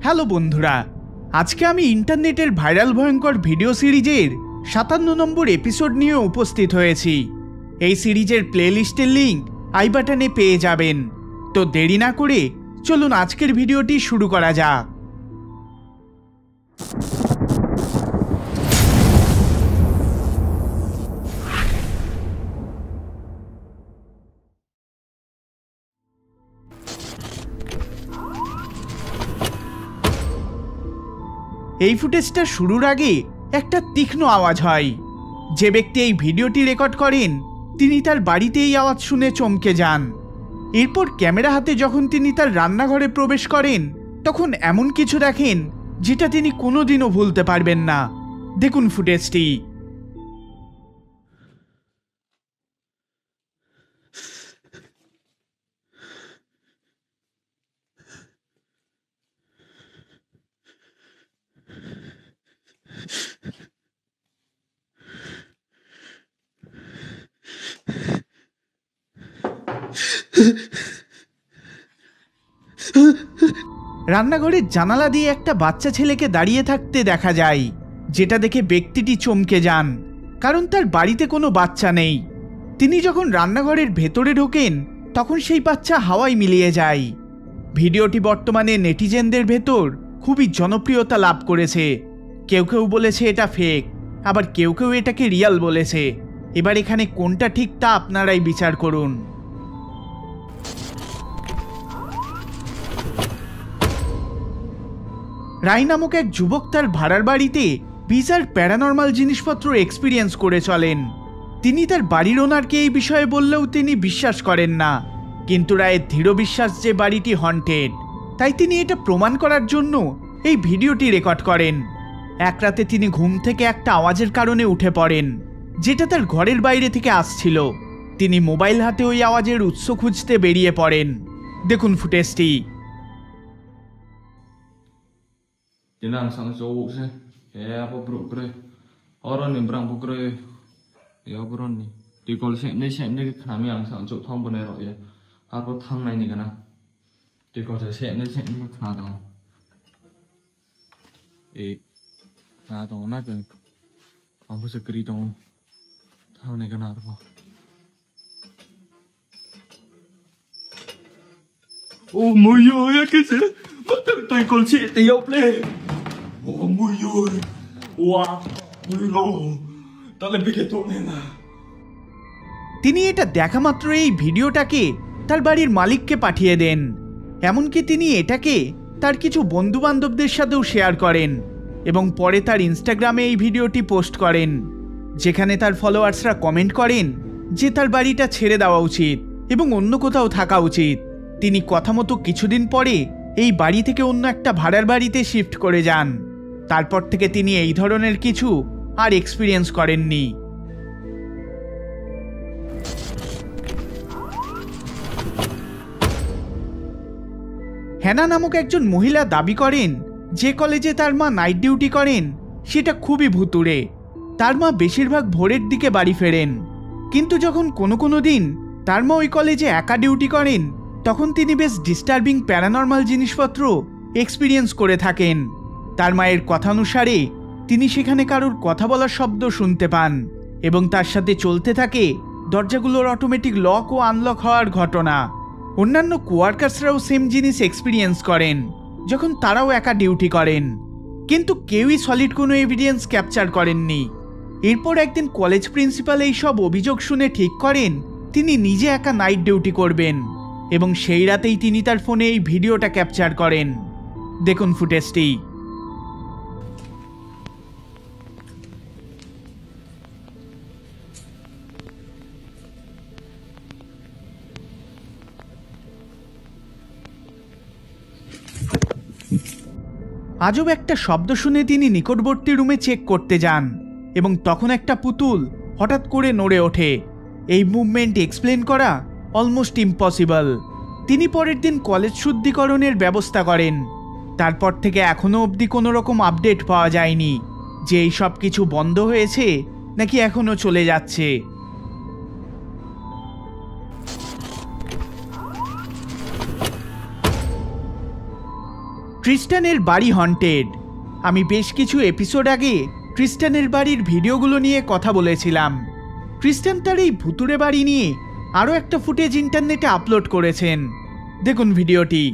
Hello বন্ধুরা, আজকে আমি ইন্টারনেটের ভাইরাল ভয়ঙ্কর ভিডিও সিরিজের 57 নম্বর এপিসোড নিয়ে উপস্থিত হয়েছি। এই সিরিজের প্লেলিস্টের লিঙ্ক আই বাটনে পেয়ে যাবেন। তো দেরি না করে চলুন আজকের ভিডিওটি শুরু করা যাক। এই ফুটেজটা শুরুর আগে একটা তীক্ষ্ণ আওয়াজ হয়। যে ব্যক্তি এই ভিডিওটি রেকর্ড করেন তিনি তার বাড়িতে এই আওয়াজ শুনে চমকে যান। এরপর ক্যামেরা হাতে যখন তিনি তার রান্নাঘরে প্রবেশ করেন তখন এমন কিছু দেখেন যেটা তিনি কোনোদিনও ভুলতে পারবেন না। দেখুন ফুটেজটি। রান্নাঘরের জানালা দিয়ে একটা বাচ্চা ছেলেকে দাঁড়িয়ে থাকতে দেখা যায়, যেটা দেখে ব্যক্তিটি চমকে যান, কারণ তার বাড়িতে কোনো বাচ্চা নেই। তিনি যখন রান্নাঘরের ভেতরে ঢোকেন তখন সেই বাচ্চা হাওয়ায় মিলিয়ে যায়। ভিডিওটি বর্তমানে নেটিজেনদের ভেতর খুবই জনপ্রিয়তা লাভ করেছে। কেউ কেউ বলেছে এটা ফেক, আবার কেউ কেউ এটাকে রিয়াল বলেছে। এবার এখানে কোনটা ঠিক তা আপনারাই বিচার করুন। রাই নামক এক যুবক তার ভাড়ার বাড়িতে বিজার প্যারানর্মাল জিনিসপত্র এক্সপিরিয়েন্স করে চলেন। তিনি তার বাড়ির ওনারকে এই বিষয়ে বললেও তিনি বিশ্বাস করেন না, কিন্তু রায়ের দৃঢ় বিশ্বাস যে বাড়িটি হন্টেড, তাই তিনি এটা প্রমাণ করার জন্য এই ভিডিওটি রেকর্ড করেন। এক রাতে তিনি ঘুম থেকে একটা আওয়াজের কারণে উঠে পড়েন, যেটা তার ঘরের বাইরে থেকে আসছিল। তিনি মোবাইল হাতে ওই আওয়াজের উৎস খুঁজতে বেরিয়ে পড়েন। দেখুন ফুটেজটি। Jenang sang cowok sih, kayak apa bro kre, orang nih berang kre, ya bro nih, di kol sih ini kami yang sang cowok thong bener ya, apa thang này nih kana, di kol sih ini kena dong, kena dong, nak kan, kamu segeri dong, thang này kana apa? Oh my god, ya kisah, betul tay kol sih tiap le. Oh my god. Wow. তাহলে বিকে তো না। তিনি এটা দেখা মাত্র এই ভিডিওটাকে তার বাড়ির মালিককে পাঠিয়ে দেন। এমনকি তিনি এটাকে তার কিছু বন্ধু বান্ধবদের সাথেও শেয়ার করেন এবং পরে তার ইনস্টাগ্রামে এই ভিডিওটি পোস্ট করেন, যেখানে তার ফলোয়ার্সরা কমেন্ট করেন যে তার বাড়িটা ছেড়ে দেওয়া উচিত এবং অন্য কোথাও থাকা উচিত। তিনি কথা মতো কিছুদিন পরে এই বাড়ি থেকে অন্য একটা ভাড়ার বাড়িতে শিফট করে যান। তারপর থেকে তিনি এই ধরনের কিছু আর এক্সপিরিয়েন্স করেননি। হ্যানা নামক একজন মহিলা দাবি করেন যে কলেজে তার মা নাইট ডিউটি করেন সেটা খুবই ভুতুড়ে। তার মা বেশিরভাগ ভোরের দিকে বাড়ি ফেরেন, কিন্তু যখন কোনো দিন তার মা ওই কলেজে একা ডিউটি করেন তখন তিনি বেশ ডিস্টার্বিং প্যারানর্মাল জিনিসপত্র এক্সপিরিয়েন্স করে থাকেন। তার মায়ের কথানুসারে তিনি সেখানে কারোর কথা বলার শব্দ শুনতে পান এবং তার সাথে চলতে থাকে দরজাগুলোর অটোমেটিক লক ও আনলক হওয়ার ঘটনা। অন্যান্য কোয়ার্কার্সরাও সেম জিনিস এক্সপিরিয়েন্স করেন যখন তারাও একা ডিউটি করেন, কিন্তু কেউই সলিড কোনো এভিডেন্স ক্যাপচার করেননি। এরপর একদিন কলেজ প্রিন্সিপাল এই সব অভিযোগ শুনে ঠিক করেন তিনি নিজে একা নাইট ডিউটি করবেন এবং সেই রাতেই তিনি তার ফোনে এই ভিডিওটা ক্যাপচার করেন। দেখুন ফুটেজটি। আজব একটা শব্দ শুনে তিনি নিকটবর্তী রুমে চেক করতে যান এবং তখন একটা পুতুল হঠাৎ করে নড়ে ওঠে। এই মুভমেন্ট এক্সপ্লেন করা অলমোস্ট ইম্পসিবল। তিনি পরের দিন কলেজ শুদ্ধিকরণের ব্যবস্থা করেন। তারপর থেকে এখনও অবধি কোনো রকম আপডেট পাওয়া যায়নি যে এই সব কিছু বন্ধ হয়েছে নাকি এখনও চলে যাচ্ছে। ট্রিস্টানের বাড়ি হন্টেড। আমি বেশ কিছু এপিসোড আগে ট্রিস্টানের বাড়ির ভিডিওগুলো নিয়ে কথা বলেছিলাম। ট্রিস্টান তার এই ভুতুড়ে বাড়ি নিয়ে আরও একটা ফুটেজ ইন্টারনেটে আপলোড করেছেন, দেখুন ভিডিওটি।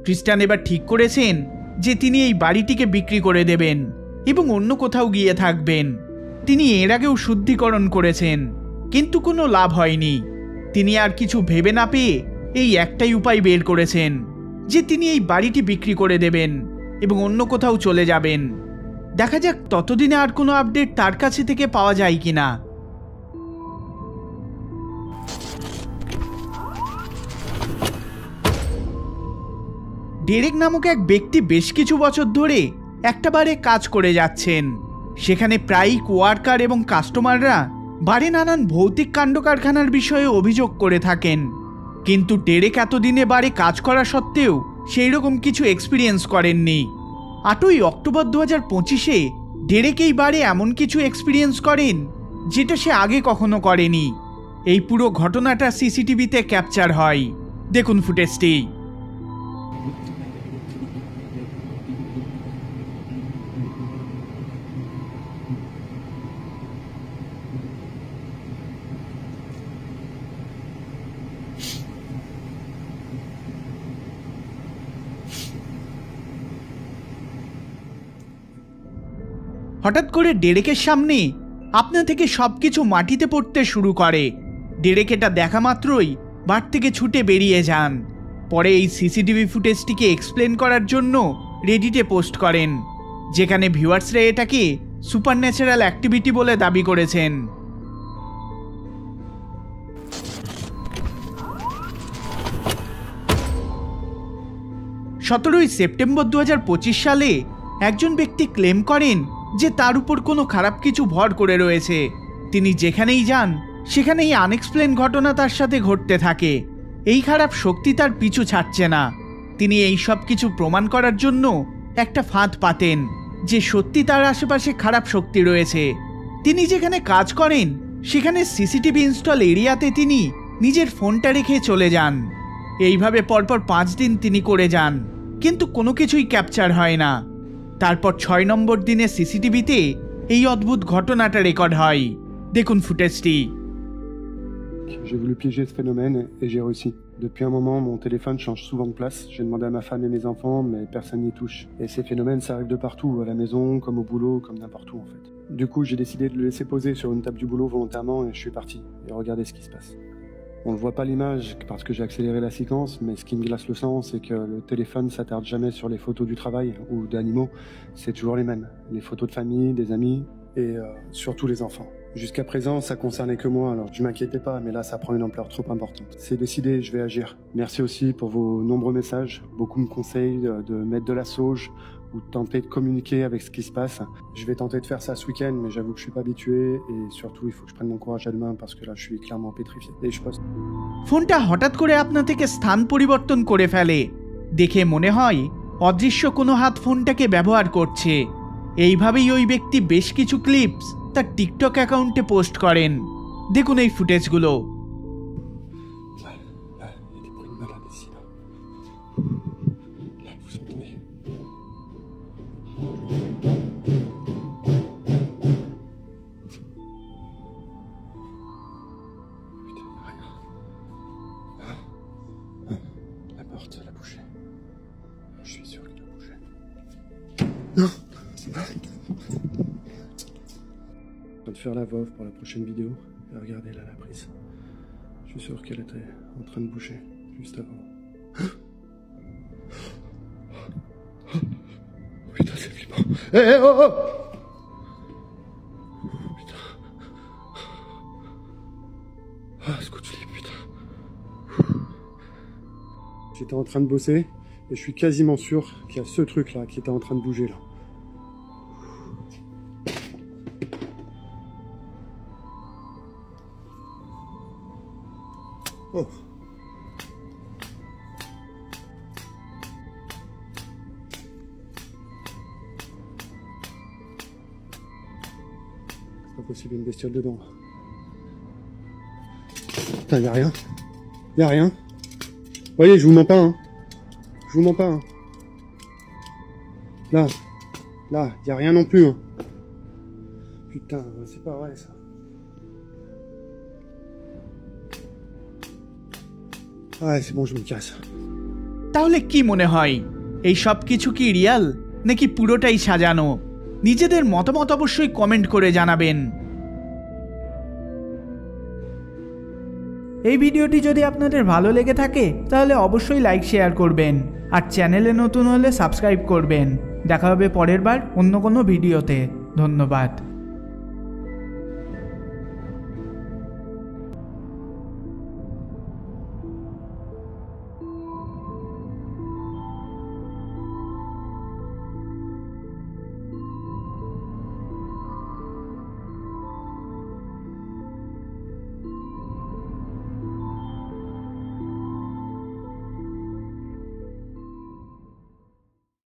ট্রিস্টান এবার ঠিক করেছেন যে তিনি এই বাড়িটিকে বিক্রি করে দেবেন এবং অন্য কোথাও গিয়ে থাকবেন। তিনি এর আগেও শুদ্ধিকরণ করেছেন, কিন্তু কোনো লাভ হয়নি। তিনি আর কিছু ভেবে না পেয়ে এই একটাই উপায় বের করেছেন যে তিনি এই বাড়িটি বিক্রি করে দেবেন এবং অন্য কোথাও চলে যাবেন। দেখা যাক ততদিনে আর কোনো আপডেট তার কাছে থেকে পাওয়া যায় কিনা। ডেরেক নামক এক ব্যক্তি বেশ কিছু বছর ধরে একটা বারে কাজ করে যাচ্ছেন। সেখানে প্রায়ই কোয়ার্কার এবং কাস্টমাররা বারে নানান ভৌতিক কাণ্ড কারখানার বিষয়ে অভিযোগ করে থাকেন, কিন্তু ডেরেক এতদিনে বারে কাজ করা সত্ত্বেও সেই রকম কিছু এক্সপিরিয়েন্স করেননি। 8ই অক্টোবর 2025-এ ডেরেক এই বারে এমন কিছু এক্সপিরিয়েন্স করেন যেটা সে আগে কখনো করেনি। এই পুরো ঘটনাটা সিসিটিভিতে ক্যাপচার হয়, দেখুন ফুটেজটি। হঠাৎ করে ডেরেকের সামনে আপনা থেকে সবকিছু মাটিতে পড়তে শুরু করে। ডেরেক এটা দেখা মাত্রই বার থেকে ছুটে বেরিয়ে যান। পরে এই সিসিটিভি ফুটেজটিকে এক্সপ্লেন করার জন্য রেডিটে পোস্ট করেন, যেখানে ভিউয়ার্সরা এটাকে সুপারন্যাচারাল অ্যাক্টিভিটি বলে দাবি করেছেন। 17ই সেপ্টেম্বর 2025 সালে একজন ব্যক্তি ক্লেম করেন যে তার উপর কোনো খারাপ কিছু ভর করে রয়েছে। তিনি যেখানেই যান সেখানেই আনএক্সপ্লেন ঘটনা তার সাথে ঘটতে থাকে। এই খারাপ শক্তি তার পিছু ছাড়ছে না। তিনি এই সব কিছু প্রমাণ করার জন্য একটা ফাঁদ পাতেন যে সত্যি তার আশেপাশে খারাপ শক্তি রয়েছে। তিনি যেখানে কাজ করেন সেখানে সিসিটিভি ইনস্টল এরিয়াতে তিনি নিজের ফোনটা রেখে চলে যান। এইভাবে পরপর 5 দিন তিনি করে যান, কিন্তু কোনো কিছুই ক্যাপচার হয় না। তারপর 6 নম্বর দিনে সিসিটিভিতে এই অদ্ভুত ঘটনাটা রেকর্ড হয়। দেখুন ফুটেজটি। J'ai voulu piéger ce phénomène et j'ai réussi. Depuis un moment, mon téléphone change souvent de place. J'ai demandé à ma femme et mes enfants, mais personne n'y touche. Et ces phénomènes, ça arrive de partout, à la maison, comme au boulot, comme n'importe où en fait. Du coup, j'ai décidé de le laisser poser sur une table du boulot volontairement et je suis parti. Et regardez ce qui se passe. On ne voit pas l'image parce que j'ai accéléré la séquence, mais ce qui me glace le sang, c'est que le téléphone s'attarde jamais sur les photos du travail ou d'animaux. C'est toujours les mêmes. Les photos de famille, des amis et surtout les enfants. Jusqu'à présent, ça concernait que moi, alors je m'inquiétais pas, mais là, ça prend une ampleur trop importante. C'est décidé, je vais agir. Merci aussi pour vos nombreux messages. Beaucoup me conseillent de mettre de la sauge ou de tenter de communiquer avec ce qui se passe. Je vais tenter de faire ça ce week-end, mais j'avoue que je suis pas habitué et surtout, il faut que je prenne mon courage à deux mains parce que là, je suis clairement pétrifié. Et je poste. ফোনটা হঠাৎ করে আপনা থেকে স্থান পরিবর্তন করে ফেলে। দেখে মনে হয় অদৃশ্য কোনো হাত ফোনটাকে ব্যবহার করছে। এইভাবেই ওই ব্যক্তি বেশ কিছু ক্লিপস তার টিকটক অ্যাকাউন্টে পোস্ট করেন। দেখুন এই ফুটেজগুলো। La porte, elle a bougé. Je suis sûr qu'elle a bougé. Non. En train de faire la VOV pour la prochaine vidéo. Et regardez là la prise. Je suis sûr qu'elle était en train de bouger juste avant. Putain, c'est flippant. Eh, oh, oh. Putain. Ah, ce coup de flip, putain. J'étais en train de bosser et je suis quasiment sûr qu'il y a ce truc là qui était en train de bouger là. Oh. C'est pas possible, une bestiole dedans. Putain, y'a rien. Y'a rien. Vous voyez, je vous mens pas, hein. Je vous mens pas, hein. Là, y'a rien non plus, hein. Putain, c'est pas vrai, ça. Ouais, c'est bon, je me casse. তাহলে কি মনে হয় এই সব কিছু কি Real নাকি পুরোটাই সাজানো? নিজেদের মতামত অবশ্যই কমেন্ট করে জানাবেন। এই ভিডিওটি যদি আপনাদের ভালো লেগে থাকে তাহলে অবশ্যই লাইক শেয়ার করবেন আর চ্যানেলে নতুন হলে সাবস্ক্রাইব করবেন। দেখা হবে পরের বার অন্য কোনো ভিডিওতে। ধন্যবাদ।